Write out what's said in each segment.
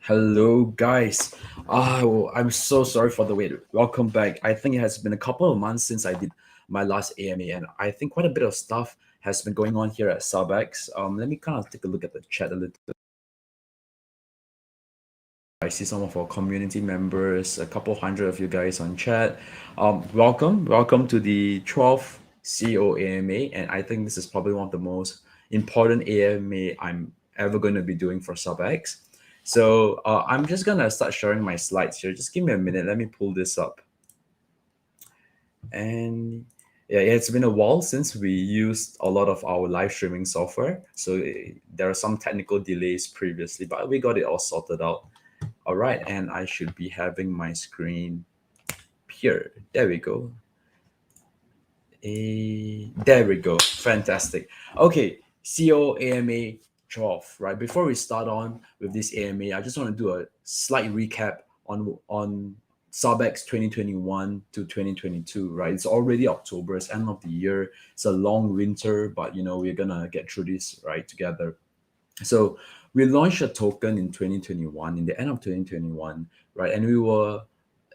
Hello, guys. I'm so sorry for the wait. Welcome back. I think it has been a couple of months since I did my last AMA, and I think quite a bit of stuff has been going on here at Subx. Let me kind of take a look at the chat a little. I see some of our community members, a couple hundred of you guys on chat. Welcome to the 12th CEO AMA, and I think this is probably one of the most important AMA I'm ever going to be doing for Subx. So I'm just gonna start sharing my slides here. Just give me a minute. Let me pull this up. And yeah, it's been a while since we used a lot of our live streaming software. So there are some technical delays previously, but we got it all sorted out. All right, and I should be having my screen here. There we go. There we go. Fantastic. Okay, CO AMA 12, right? Before we start on with this AMA, I just want to do a slight recap on Subx 2021 to 2022, right? It's already October, it's end of the year. It's a long winter, but we're gonna get through this right together. So we launched a token in 2021, in the end of 2021, right? And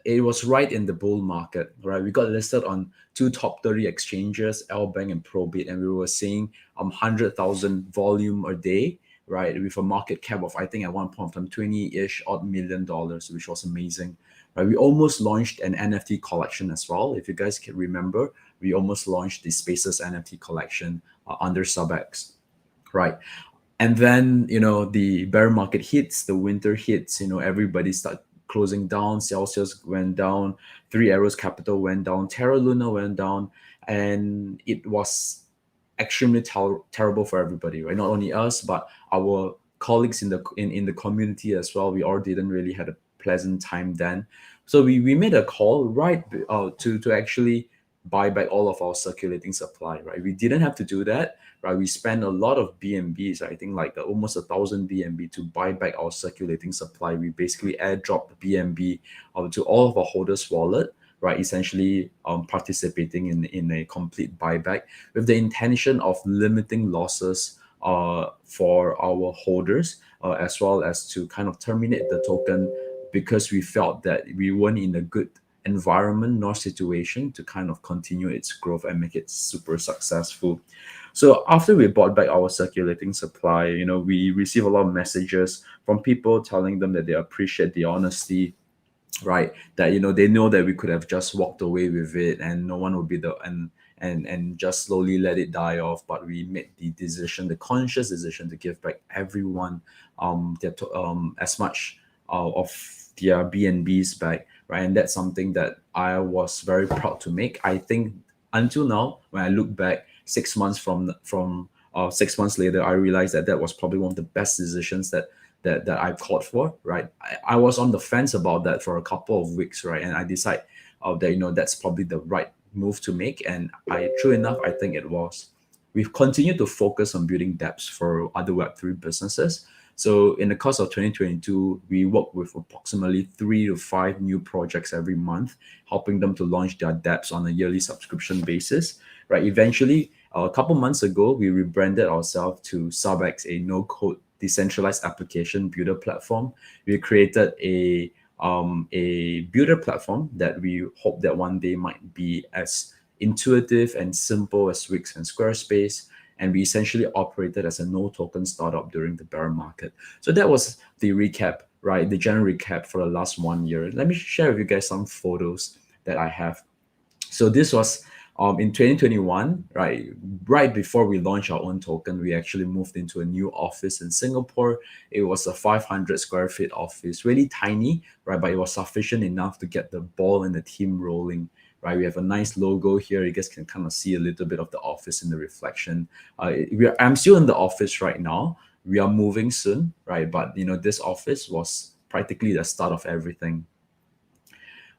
it was right in the bull market, right? We got listed on two top 30 exchanges, Lbank and Probit, and we were seeing 100,000 volume a day, right? With a market cap of, I think at one point from 20-ish odd million dollars, which was amazing. Right? We almost launched an NFT collection as well. If you guys can remember, we almost launched the Spaces NFT collection under Subx, right? And then the bear market hits, the winter hits, everybody start closing down. Celsius went down, Three Arrows Capital went down, Terra Luna went down, and it was extremely terrible for everybody, right? Not only us, but our colleagues in the community as well. We all didn't really had a pleasant time then. So we made a call right to actually buy back all of our circulating supply, right? We didn't have to do that, right? We spent a lot of BNBs, I think like almost 1,000 BNB to buy back our circulating supply. We basically airdropped BNB to all of our holders' wallet, right? Essentially participating in a complete buyback with the intention of limiting losses for our holders, as well as to kind of terminate the token because we felt that we weren't in a good environment nor situation to kind of continue its growth and make it super successful. So after we bought back our circulating supply, we receive a lot of messages from people telling them that they appreciate the honesty, right? That they know that we could have just walked away with it and no one would be the and just slowly let it die off, but we made the conscious decision to give back everyone as much of their BNBs back, right? And that's something that I was very proud to make. I think until now, when I look back 6 months from 6 months later, I realized that that was probably one of the best decisions that I've called for, right? I was on the fence about that for a couple of weeks, right? And I decided that that's probably the right move to make. And true enough, I think it was. We've continued to focus on building dApps for other Web3 businesses. So in the course of 2022, we worked with approximately 3 to 5 new projects every month, helping them to launch their dApps on a yearly subscription basis, right? Eventually, a couple months ago, we rebranded ourselves to Subx, a no-code decentralized application builder platform. We created a builder platform that we hope that one day might be as intuitive and simple as Wix and Squarespace. And we essentially operated as a no token startup during the bear market. So that was the recap, right? The general recap for the last 1 year. Let me share with you guys some photos that I have. So this was in 2021, right before we launched our own token. We actually moved into a new office in Singapore. It was a 500 square feet office, really tiny, right? But it was sufficient enough to get the ball and the team rolling, right? We have a nice logo here. You guys can kind of see a little bit of the office in the reflection. I'm still in the office right now. We are moving soon, right? But this office was practically the start of everything.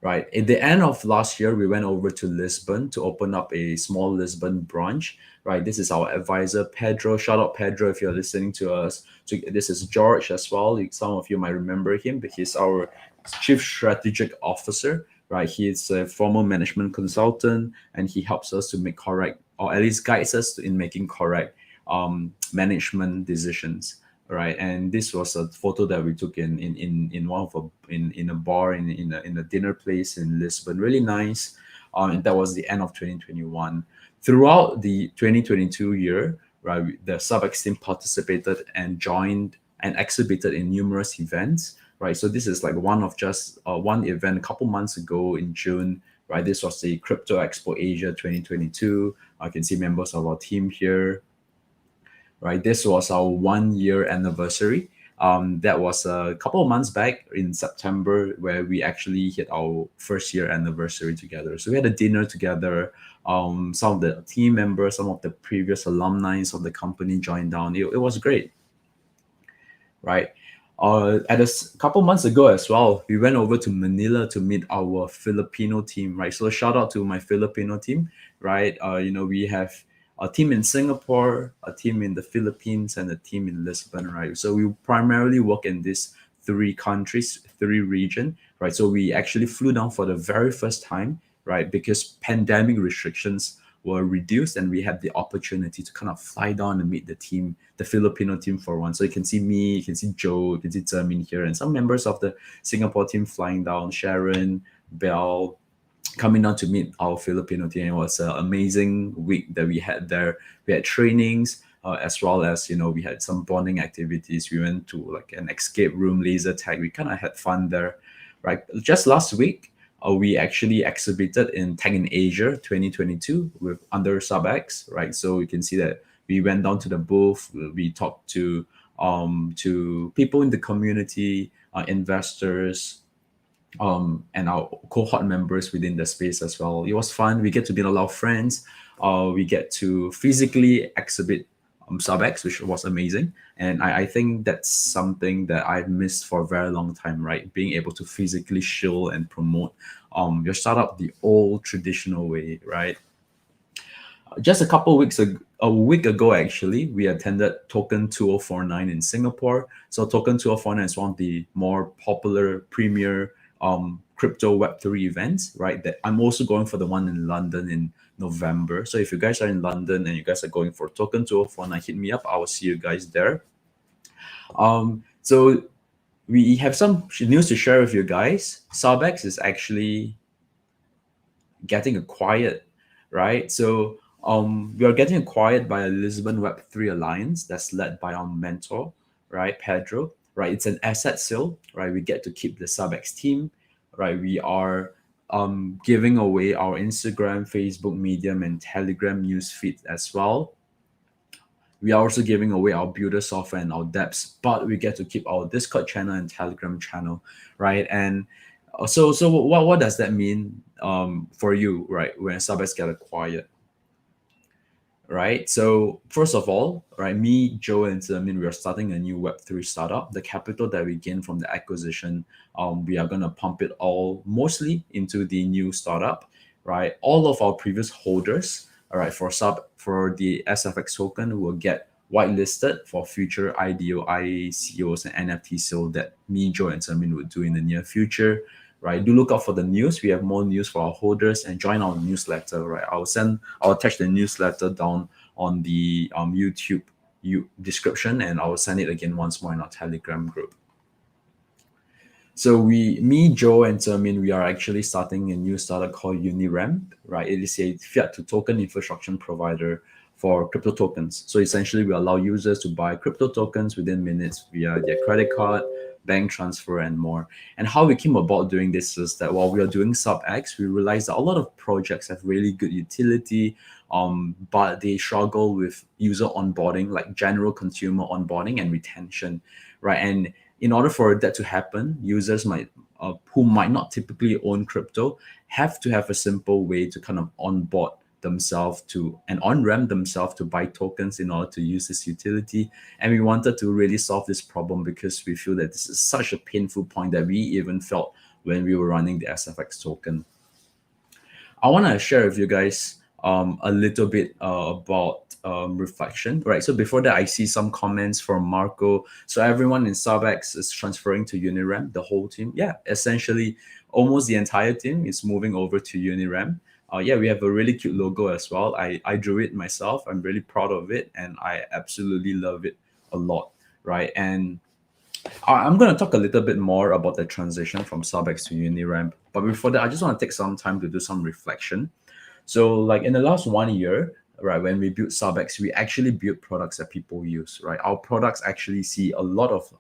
Right. At the end of last year, we went over to Lisbon to open up a small Lisbon branch. Right. This is our advisor, Pedro. Shout out Pedro if you're listening to us. So this is George as well. Some of you might remember him, but he's our Chief Strategic Officer. Right. He's a former management consultant, and he helps us to make correct, or at least guides us in making correct management decisions. right? And this was a photo that we took in one of in a bar in a dinner place in Lisbon. Really nice. And that was the end of 2021. Throughout the 2022 year, right, the Subx team participated and joined and exhibited in numerous events, right? So this is like one of just one event a couple months ago in June, right? This was the Crypto Expo Asia 2022. I can see members of our team here, right? This was our 1 year anniversary. That was a couple of months back in September where we actually hit our first year anniversary together. So we had a dinner together. Some of the team members, some of the previous alumni of the company joined down. It was great, right? Couple months ago as well, we went over to Manila to meet our Filipino team, right? So shout out to my Filipino team, right? We have a team in Singapore, a team in the Philippines, and a team in Lisbon, right? So we primarily work in these three countries, three region, right? So we actually flew down for the very first time, right? Because pandemic restrictions were reduced and we had the opportunity to kind of fly down and meet the team, the Filipino team for one. So you can see me, you can see Joe, you can see Zermin here, and some members of the Singapore team flying down, Sharon, Bell, coming down to meet our Filipino team. It was an amazing week that we had there. We had trainings, as well as, we had some bonding activities. We went to like an escape room, laser tag. We kind of had fun there, right? Just last week, we actually exhibited in Tech in Asia 2022 with under Subx, right? So you can see that we went down to the booth. We talked to people in the community, investors, and our cohort members within the space as well. It was fun. We get to meet a lot of friends. We get to physically exhibit Subx, which was amazing. And I think that's something that I've missed for a very long time, right? Being able to physically show and promote your startup the old traditional way, right? Just a week ago, actually, we attended Token 2049 in Singapore. So Token 2049 is one of the more popular premier crypto Web3 events, right? That I'm also going for the one in London in November. So if you guys are in London and you guys are going for Token 2049, hit me up. I will see you guys there. So we have some news to share with you guys. Subx is actually getting acquired, right? So we are getting acquired by a Lisbon Web3 Alliance that's led by our mentor, right, Pedro, right? It's an asset sale, right? We get to keep the Subx team, right? We are giving away our Instagram, Facebook, Medium, and Telegram news feed as well. We are also giving away our builder software and our dApps, but we get to keep our Discord channel and Telegram channel, right? And so what does that mean for you, right, when Subx get acquired? Right. So first of all, right, me, Joe, and Zermin, we are starting a new Web3 startup. The capital that we gain from the acquisition, we are gonna pump it all mostly into the new startup, right? All of our previous holders, all right, for the SFX token will get whitelisted for future IDO, ICOs, and NFT sale that me, Joe, and Zermin would do in the near future, right? Do look out for the news. We have more news for our holders, and join our newsletter, right? I'll attach the newsletter down on the YouTube description, and I'll send it again once more in our Telegram group. So me, Joe, and Zermin, we are actually starting a new startup called UniRamp, right? It is a fiat to token infrastructure provider for crypto tokens. So essentially, we allow users to buy crypto tokens within minutes via their credit card, bank transfer, and more. And how we came about doing this is that while we are doing Subx, we realized that a lot of projects have really good utility, but they struggle with user onboarding, like general consumer onboarding and retention, right? And in order for that to happen, users who might not typically own crypto have to have a simple way to kind of onboard themselves to and on-ramp themselves to buy tokens in order to use this utility. And we wanted to really solve this problem because we feel that this is such a painful point that we even felt when we were running the SFX token. I want to share with you guys a little bit about reflection, right? So before that, I see some comments from Marco. So everyone in Subx is transferring to UniRamp, the whole team. Yeah, essentially almost the entire team is moving over to UniRamp. Yeah, we have a really cute logo as well. I drew it myself. I'm really proud of it, and I absolutely love it a lot, right? And I'm going to talk a little bit more about the transition from Subx to UniRamp. But before that, I just want to take some time to do some reflection. So, like in the last 1 year, right, when we built Subx, we actually built products that people use, right? Our products actually see a lot of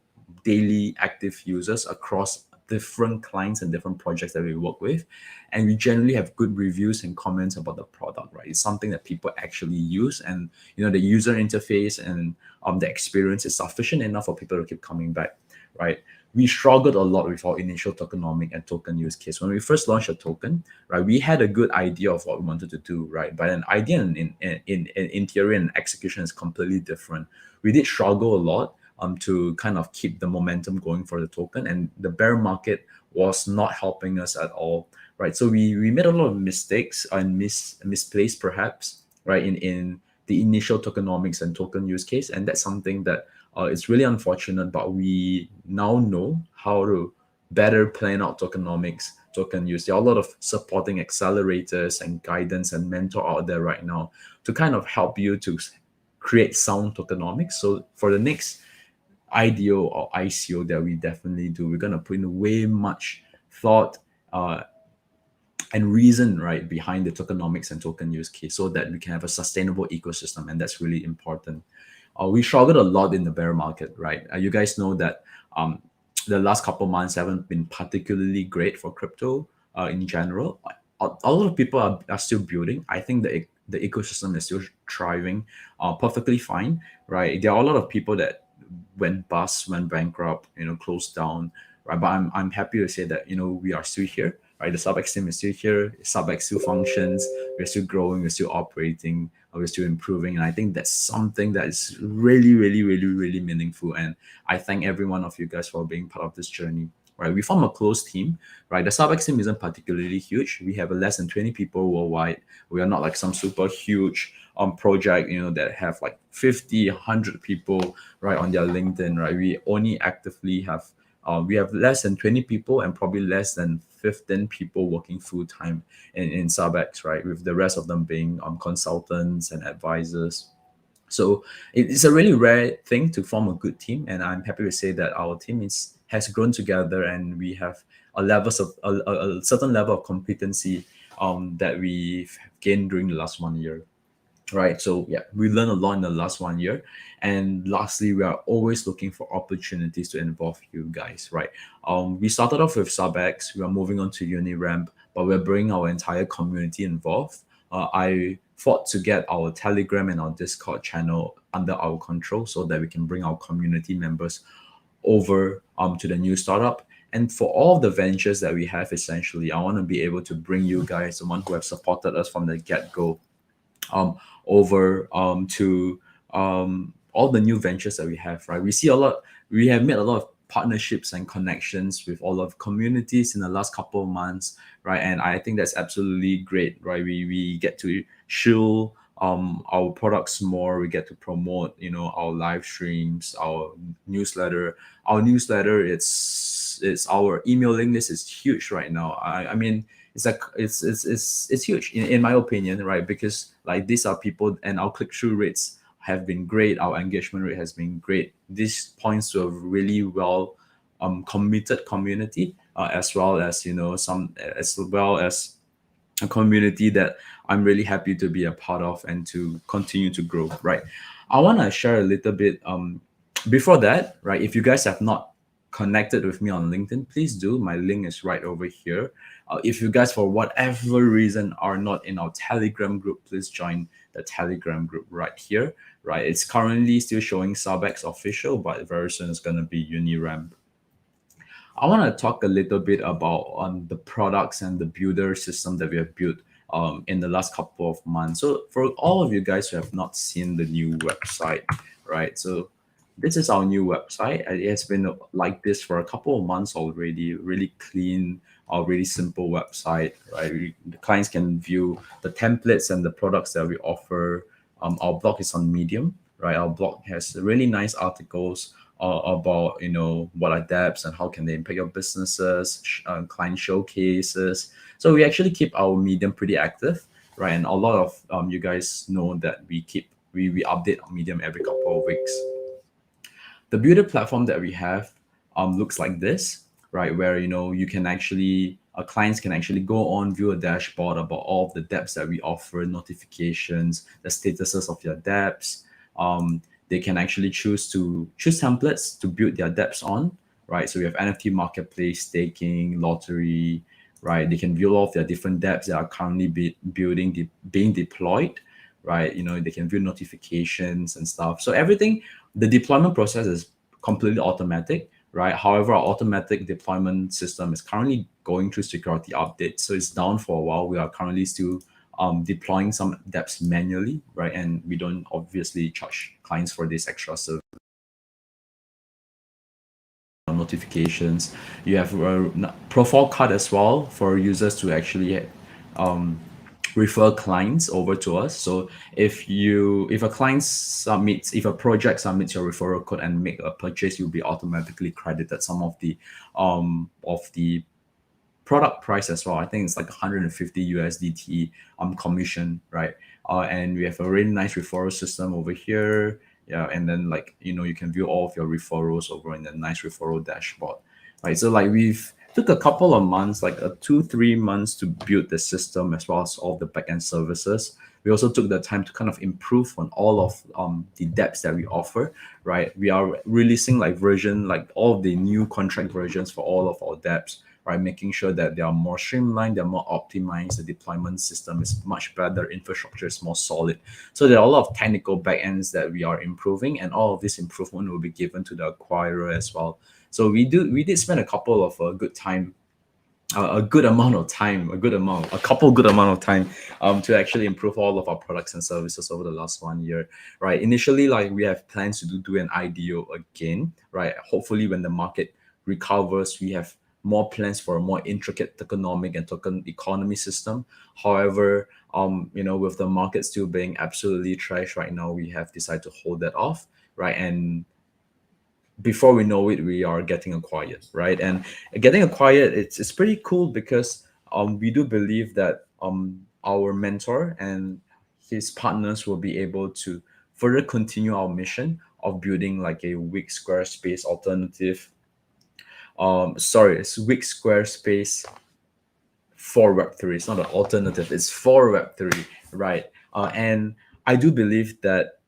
daily active users across different clients and different projects that we work with. And we generally have good reviews and comments about the product, right? It's something that people actually use, and the user interface and the experience is sufficient enough for people to keep coming back, right? We struggled a lot with our initial tokenomic and token use case. When we first launched a token, right, we had a good idea of what we wanted to do, right? But an idea in theory and execution is completely different. We did struggle a lot to kind of keep the momentum going for the token, and the bear market was not helping us at all, right? So we made a lot of mistakes and misplaced perhaps, right, in the initial tokenomics and token use case, and that's something that it's really unfortunate, but we now know how to better plan out tokenomics, token use. There are a lot of supporting accelerators and guidance and mentor out there right now to kind of help you to create sound tokenomics. So for the next IDO or ICO that we definitely do, we're going to put in way much thought and reason, right, behind the tokenomics and token use case so that we can have a sustainable ecosystem, and that's really important. We struggled a lot in the bear market, right? You guys know that the last couple months haven't been particularly great for crypto in general. A lot of people are still building. I think the ecosystem is still thriving perfectly fine, right? There are a lot of people that went bust, went bankrupt, closed down, right? But I'm happy to say that we are still here, right? The Subx team is still here. Subx still functions. We're still growing. We're still operating. We're still improving, and I think that's something that is really, really, really, really meaningful. And I thank every one of you guys for being part of this journey. Right, we form a close team. Right, the Subx team isn't particularly huge. We have less than 20 people worldwide. We are not like some super huge project, that have like 50, 100 people right on their LinkedIn. Right, we only actively have we have less than 20 people and probably less than 15 people working full time in Subx, right? With the rest of them being consultants and advisors. So it's a really rare thing to form a good team, and I'm happy to say that our team has grown together, and we have a certain level of competency that we've gained during the last 1 year. Right, so yeah, we learned a lot in the last 1 year, and lastly, we are always looking for opportunities to involve you guys, right? We started off with Subx, we are moving on to UniRamp, but we're bringing our entire community involved. I fought to get our Telegram and our Discord channel under our control so that we can bring our community members over to the new startup. And for all the ventures that we have, essentially, I want to be able to bring you guys, the one who have supported us from the get-go, over to all the new ventures that we have, right? We have made a lot of partnerships and connections with all of communities in the last couple of months, right? And I think that's absolutely great, right? We get to show our products more. We get to promote, our live streams, our newsletter. Our newsletter, it's our emailing list is huge right now. I mean, it's like it's huge in my opinion, right? Because like these are people, and our click-through rates have been great. Our engagement rate has been great. This points to a really well committed community, as well as a community that I'm really happy to be a part of and to continue to grow, right? I want to share a little bit before that, right? If you guys have not connected with me on LinkedIn, please do. My link is right over here. If you guys, for whatever reason, are not in our Telegram group, please join the Telegram group right here, right? It's currently still showing Subx official, but very soon it's going to be UniRamp. I want to talk a little bit about the products and the builder system that we have built in the last couple of months. So for all of you guys who have not seen the new website, right? So this is our new website. It has been like this for a couple of months already. Really clean, really simple website, right? The clients can view the templates and the products that we offer. Our blog is on Medium, right? Our blog has really nice articles about what are dApps and how can they impact your businesses, client showcases. So we actually keep our Medium pretty active, right? And a lot of you guys know that we update our Medium every couple of weeks. The builder platform that we have looks like this, right? Where you can actually clients can actually go on, view a dashboard about all of the dApps that we offer, notifications, the statuses of their dApps. They can actually choose templates to build their dApps on, right? So we have NFT marketplace, staking, lottery, right? They can view all of their different dApps that are currently being deployed, right? They can view notifications and stuff. So everything, the deployment process is completely automatic, right? However, our automatic deployment system is currently going through security updates, so it's down for a while. We are currently still deploying some dApps manually, right? And we don't obviously charge clients for this extra service. Notifications. You have a profile card as well for users to actually um, refer clients over to us. So if a project submits your referral code and make a purchase, you'll be automatically credited some of the product price as well. I think it's like 150 USDT commission, right? And we have a really nice referral system over here. Yeah, and then like you can view all of your referrals over in the nice referral dashboard, right? So like we've took a couple of months, like 2-3 months to build the system as well as all the backend services. We also took the time to kind of improve on all of the dApps that we offer, right? We are releasing like all of the new contract versions for all of our dApps, right? Making sure that they are more streamlined, they're more optimized, the deployment system is much better, infrastructure is more solid. So there are a lot of technical backends that we are improving, and all of this improvement will be given to the acquirer as well. So we did spend a couple of good time a good amount of time, a couple good amount of time to actually improve all of our products and services over the last 1 year, right? Initially, like we have plans to do an IDO again, right? Hopefully, when the market recovers, we have more plans for a more intricate tokenomic and token economy system. However, with the market still being absolutely trash right now, we have decided to hold that off, right? And before we know it, we are getting acquired, right? And getting acquired, it's pretty cool because we do believe that our mentor and his partners will be able to further continue our mission of building like a Wix Squarespace alternative. Sorry, it's Wix Squarespace for Web3. It's not an alternative, it's for Web3, right? And I do believe that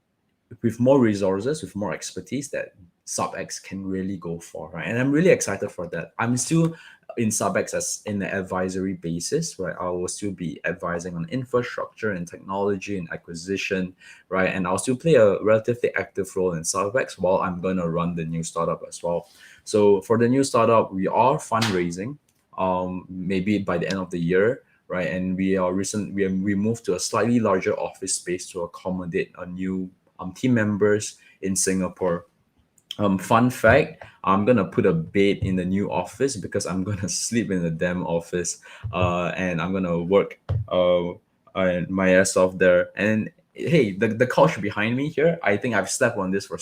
with more resources, with more expertise, that Subx can really go for, right? And I'm really excited for that. I'm still in Subx as in the advisory basis, right? I will still be advising on infrastructure and technology and acquisition, right? And I'll still play a relatively active role in Subx while I'm gonna run the new startup as well. So for the new startup, we are fundraising, maybe by the end of the year, right? And we moved to a slightly larger office space to accommodate a new team members in Singapore. Fun fact, I'm gonna put a bed in the new office because I'm gonna sleep in the damn office, and I'm gonna work my ass off there. And hey, the couch behind me here, I think I've slept on this for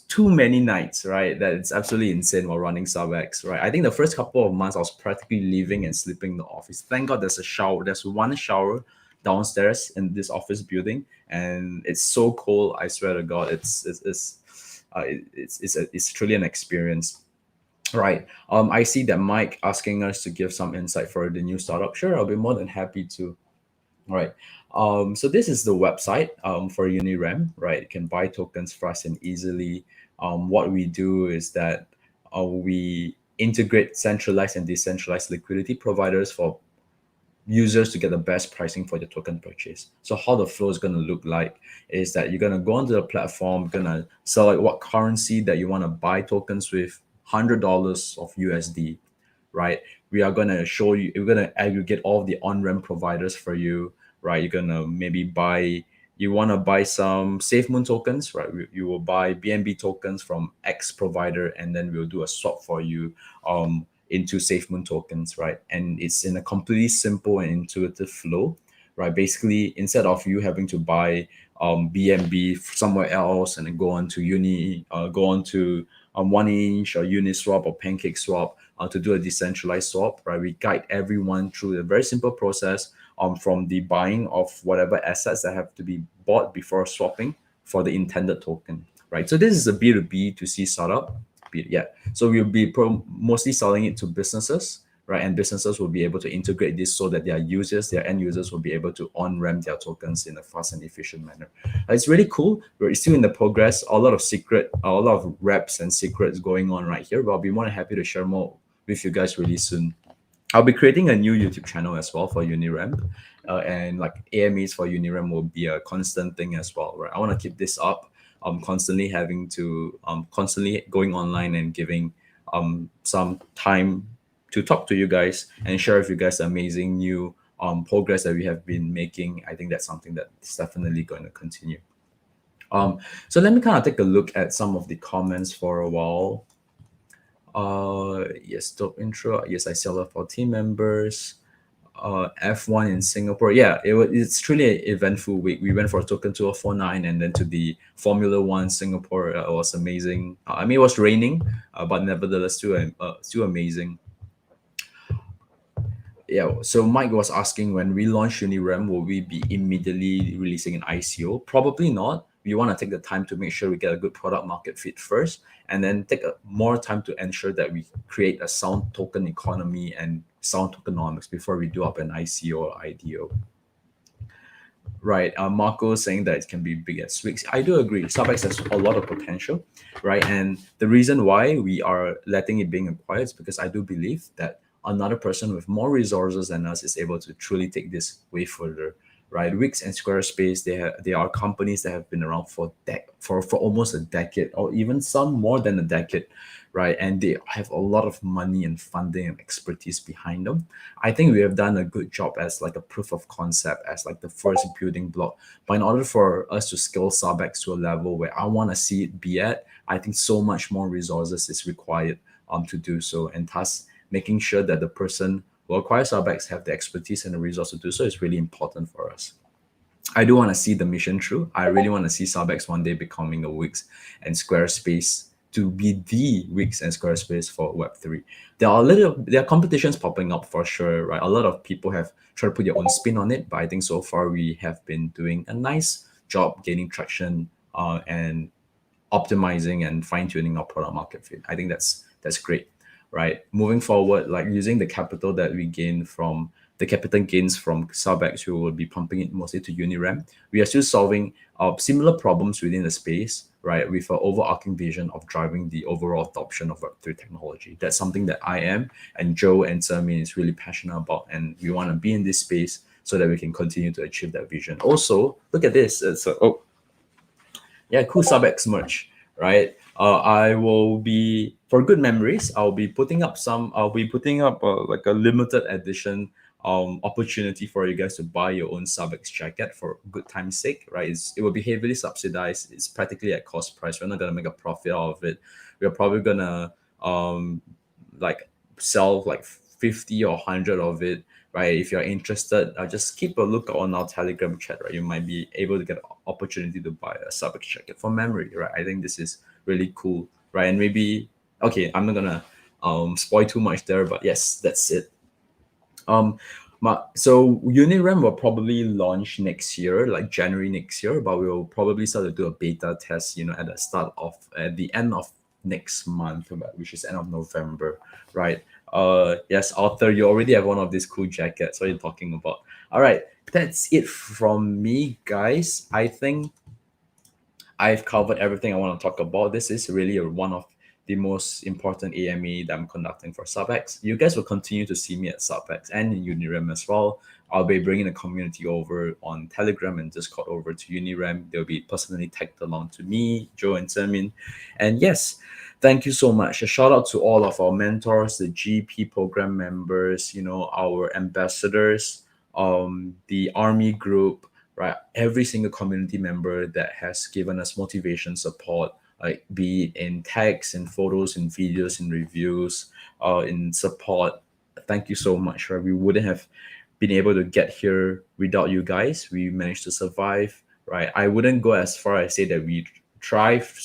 too many nights, right? That it's absolutely insane while running Subx, right? I think the first couple of months I was practically living and sleeping in the office. Thank God there's a shower. There's one shower downstairs in this office building, and it's so cold. I swear to God, it's truly an experience. Right. I see that Mike asking us to give some insight for the new startup. Sure, I'll be more than happy to. All right. So this is the website for Uniram, right? You can buy tokens fast and easily. What we do is that we integrate centralized and decentralized liquidity providers for users to get the best pricing for the token purchase. So how the flow is going to look like is that you're going to go onto the platform, going to select what currency that you want to buy tokens with, $100 of USD, right? We are going to show you, we're going to aggregate all of the on-ramp providers for you, right? You're going to maybe you want to buy some SafeMoon tokens, right? You will buy BNB tokens from X provider, and then we'll do a swap for you into SafeMoon tokens, right? And it's in a completely simple and intuitive flow, right? Basically, instead of you having to buy BNB somewhere else and then go on to go on to 1inch or Uniswap or PancakeSwap to do a decentralized swap, right? We guide everyone through a very simple process from the buying of whatever assets that have to be bought before swapping for the intended token. right? So this is a B2B to C startup. Yeah. So we'll be mostly selling it to businesses, right? And businesses will be able to integrate this so that their users, their end users, will be able to on-ramp their tokens in a fast and efficient manner. It's really cool. We're still in the progress. A lot of reps and secrets going on right here, but I'll be more than happy to share more with you guys really soon. I'll be creating a new YouTube channel as well for Uniramp, and like AMAs for Uniramp will be a constant thing as well. Right, I want to keep this up. Constantly having to constantly going online and giving some time to talk to you guys and share with you guys the amazing new progress that we have been making. I think that's something that's definitely going to continue. So let me kind of take a look at some of the comments for a while. Yes, dope intro. Yes, I sell it for team members. F1 in Singapore. Yeah, it's truly an eventful week. We went for Token 2049 and then to the Formula One Singapore. It was amazing. I mean, it was raining, but nevertheless, still amazing. Yeah, so Mike was asking, when we launch Uniram, will we be immediately releasing an ICO? Probably not. We want to take the time to make sure we get a good product market fit first, and then take more time to ensure that we create a sound token economy and sound tokenomics before we do up an ICO or IDO. Right, Marco saying that it can be big as Wix. I do agree. Subx has a lot of potential, right? And the reason why we are letting it being acquired is because I do believe that another person with more resources than us is able to truly take this way further, right? Wix and Squarespace, they are companies that have been around for almost a decade, or even some more than a decade, right? And they have a lot of money and funding and expertise behind them. I think we have done a good job as like a proof of concept, as like the first building block. But in order for us to scale Subx to a level where I want to see it be at, I think so much more resources is required to do so. And thus, making sure that the person who acquires Subx have the expertise and the resource to do so is really important for us. I do want to see the mission through. I really want to see Subx one day becoming a Wix and Squarespace, to be the Wix and Squarespace for Web3. There are competitions popping up for sure, right? A lot of people have tried to put their own spin on it, but I think so far we have been doing a nice job gaining traction and optimizing and fine-tuning our product market fit. I think that's great, right? Moving forward, like using the capital that we gain from the capital gains from Subx, we will be pumping it mostly to Uniram. We are still solving similar problems within the space, right? With an overarching vision of driving the overall adoption of Web3 technology. That's something that I am, and Joe and Sermin is really passionate about, and we want to be in this space so that we can continue to achieve that vision. Also, look at this. Yeah, cool Subx merch, right? I will be, for good memories, I'll be putting up like a limited edition opportunity for you guys to buy your own Subx jacket for good time's sake, right? It will be heavily subsidized. It's practically at cost price. We're not gonna make a profit out of it. We're probably gonna like sell like 50 or 100 of it, right? If you're interested, just keep a look on our Telegram chat, right? You might be able to get an opportunity to buy a Subx jacket for memory, right? I think this is really cool, right? And maybe, okay, I'm not gonna spoil too much there, but yes, that's it. So Uniram will probably launch next year, like January next year, but we'll probably start to do a beta test, at the end of next month, which is end of November, right? Yes, Arthur, you already have one of these cool jackets. What are you talking about? All right, that's it from me, guys. I think I've covered everything I want to talk about. This is really one of the most important AMA that I'm conducting for Subx. You guys will continue to see me at Subx and in Uniram as well. I'll be bringing the community over on Telegram and Discord over to Uniram. They'll be personally tagged along to me, Joe, and Sermin. And yes, thank you so much. A shout out to all of our mentors, the GP program members, our ambassadors, the Army group, right? Every single community member that has given us motivation, support, like be it in text, in photos, in videos, in reviews, in support. Thank you so much, right? We wouldn't have been able to get here without you guys. We managed to survive, right? I wouldn't go as far as say that we thrive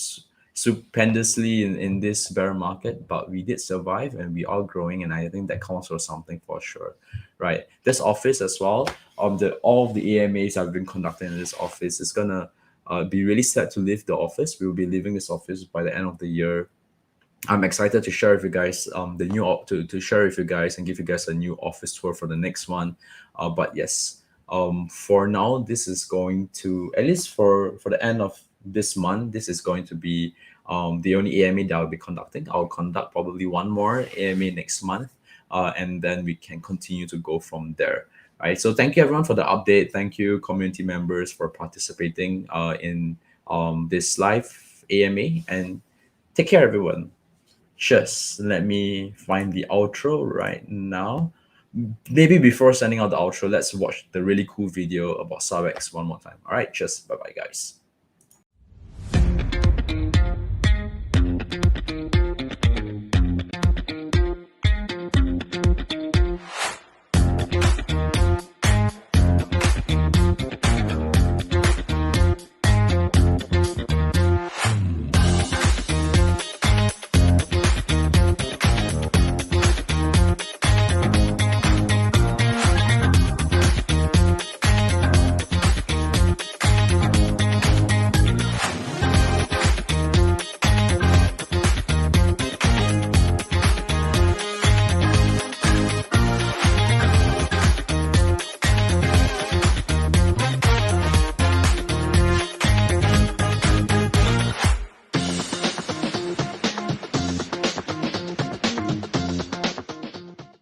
stupendously in this bear market, but we did survive and we are growing, and I think that counts for something for sure, right? This office as well, all of the AMAs I've been conducting in this office is gonna be really sad to leave the office. We will be leaving this office by the end of the year. I'm excited to share with you guys the new to share with you guys and give you guys a new office tour for the next one. But yes, for now, this is going to, at least for the end of this month, this is going to be the only AMA that I'll be conducting. I'll conduct probably one more AMA next month, and then we can continue to go from there. Right. So thank you everyone for the update. Thank you community members for participating in this live AMA, and take care everyone. Just let me find the outro right now. Maybe before sending out the outro, let's watch the really cool video about Subx one more time. All right, just bye bye, guys.